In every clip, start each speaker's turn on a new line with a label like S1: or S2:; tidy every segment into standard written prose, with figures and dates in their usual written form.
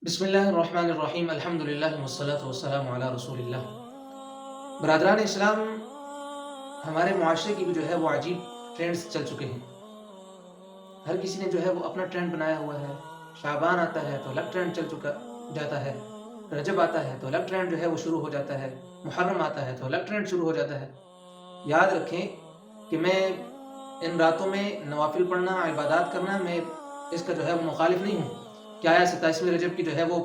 S1: بسم اللہ الرحمن الرحیم الحمدللہ والصلاة والسلام علی رسول اللہ۔ برادران اسلام، ہمارے معاشرے کی بھی جو ہے وہ عجیب ٹرینڈز چل چکے ہیں۔ ہر کسی نے جو ہے وہ اپنا ٹرینڈ بنایا ہوا ہے۔ شعبان آتا ہے تو الگ ٹرینڈ چل چکا جاتا ہے، رجب آتا ہے تو الگ ٹرینڈ جو ہے وہ شروع ہو جاتا ہے، محرم آتا ہے تو الگ ٹرینڈ شروع ہو جاتا ہے۔ یاد رکھیں کہ میں ان راتوں میں نوافل پڑھنا، عبادات کرنا، میں اس کا جو ہے وہ مخالف نہیں ہوں کہ آیا 27ویں رجب کی جو ہے وہ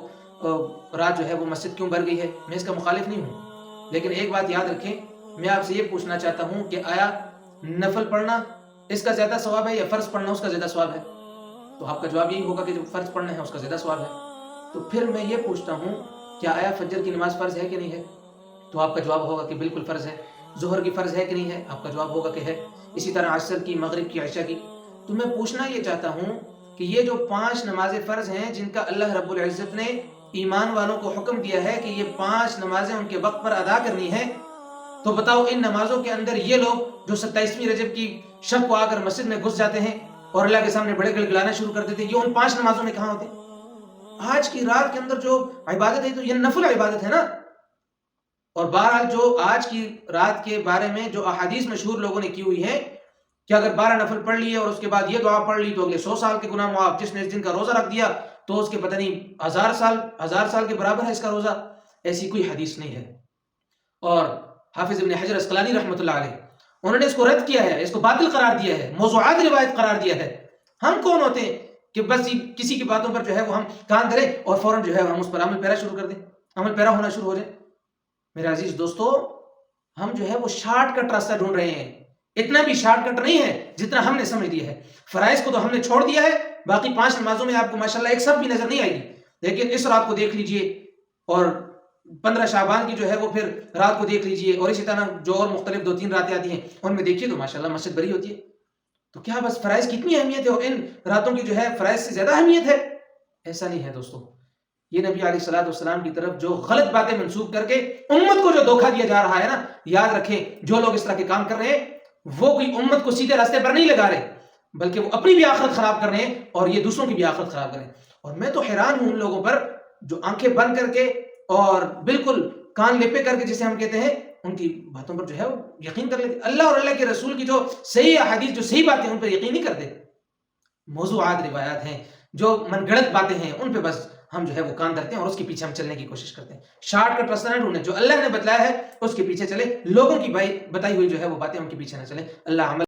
S1: رات جو ہے وہ مسجد کیوں بھر گئی ہے، میں اس کا مخالف نہیں ہوں۔ لیکن ایک بات یاد رکھیں، میں آپ سے یہ پوچھنا چاہتا ہوں کہ آیا نفل پڑھنا اس کا زیادہ ثواب ہے یا فرض پڑھنا اس کا زیادہ ثواب ہے؟ تو آپ کا جواب یہی ہوگا کہ جو فرض پڑھنا ہے اس کا زیادہ ثواب ہے۔ تو پھر میں یہ پوچھتا ہوں کہ آیا فجر کی نماز فرض ہے کہ نہیں ہے؟ تو آپ کا جواب ہوگا کہ بالکل فرض ہے۔ ظہر کی فرض ہے کہ نہیں ہے؟ آپ کا جواب ہوگا کہ ہے۔ اسی طرح عصر کی، مغرب کی، عشاء کی۔ تو میں پوچھنا یہ چاہتا ہوں کہ یہ جو 5 نمازیں فرض ہیں جن کا اللہ رب العزت نے ایمان والوں کو حکم دیا ہے کہ یہ 5 نمازیں ان کے وقت پر ادا کرنی ہیں، تو بتاؤ ان نمازوں کے اندر یہ لوگ جو 27ویں رجب کی شب کو آ کر مسجد میں گھس جاتے ہیں اور اللہ کے سامنے بڑے گڑگڑانا شروع کر دیتے ہیں، یہ ان 5 نمازوں میں کہاں ہوتے ہیں؟ آج کی رات کے اندر جو عبادت ہے تو یہ نفل عبادت ہے نا۔ اور بہرحال جو آج کی رات کے بارے میں جو احادیث مشہور لوگوں نے کی ہوئی ہے کہ اگر 12 نفل پڑھ لیے اور اس کے بعد یہ دعا پڑھ لی تو اگلے 100 سال کے گناہ معاف، جس نے اس دن کا روزہ رکھ دیا تو اس کے پتہ نہیں 1000 سال کے برابر ہے اس کا روزہ۔ ایسی کوئی حدیث نہیں ہے۔ اور حافظ ابن حجر اسقلانی رحمۃ اللہ علیہ انہوں نے اس کو رد کیا ہے، اس کو باطل قرار دیا ہے، موضوعات روایت قرار دیا ہے۔ ہم کون ہوتے ہیں کہ بس کسی کی باتوں پر جو ہے وہ ہم کان دھریں اور فوراً جو ہے ہم اس پر عمل پیرا شروع کر دیں، عمل پیرا ہونا شروع ہو جائے؟ میرے عزیز دوستو، ہم جو ہے وہ شارٹ کٹ راستہ ڈھونڈ رہے ہیں۔ اتنا بھی شارٹ کٹ نہیں ہے جتنا ہم نے سمجھ لیا ہے۔ فرائض کو تو ہم نے چھوڑ دیا ہے، باقی 5 نمازوں میں آپ کو ماشاءاللہ ایک سب بھی نظر نہیں آئے گی، لیکن اس رات کو دیکھ لیجئے اور 15 شعبان کی جو ہے وہ پھر رات کو دیکھ لیجئے، اور اسی طرح جو اور مختلف 2-3 راتیں آتی ہیں ان میں دیکھیے تو ماشاءاللہ مسجد بھری ہوتی ہے۔ تو کیا بس فرائض کی اتنی اہمیت ہے اور ان راتوں کی جو ہے فرائض سے زیادہ اہمیت ہے؟ ایسا نہیں ہے دوستو۔ یہ نبی علیہ الصلوۃ والسلام کی طرف جو غلط باتیں منسوب کر کے امت کو جو دھوکہ دیا جا رہا ہے نا، یاد رکھیں جو لوگ اس طرح کے کام کر رہے ہیں وہ کوئی امت کو سیدھے راستے پر نہیں لگا رہے، بلکہ وہ اپنی بھی آخرت خراب کر رہے ہیں اور یہ دوسروں کی بھی آخرت خراب کر رہے ہیں۔ اور میں تو حیران ہوں ان لوگوں پر جو آنکھیں بند کر کے اور بالکل کان لپے کر کے جسے ہم کہتے ہیں ان کی باتوں پر جو ہے وہ یقین کر لیتے۔ اللہ اور اللہ کے رسول کی جو صحیح احادیث، جو صحیح باتیں ان پر یقین نہیں کرتے۔ موضوعات روایات ہیں، جو من گڑت باتیں ہیں ان پہ بس ہم جو ہے وہ کان دھرتے ہیں اور اس کے پیچھے ہم چلنے کی کوشش کرتے ہیں۔ شارٹ کٹ راستہ نہ ڈھونڈیں، جو اللہ نے بتلایا ہے اس کے پیچھے چلے، لوگوں کی بتائی ہوئی جو ہے وہ باتیں ان کے پیچھے نہ چلیں۔ اللہ عمل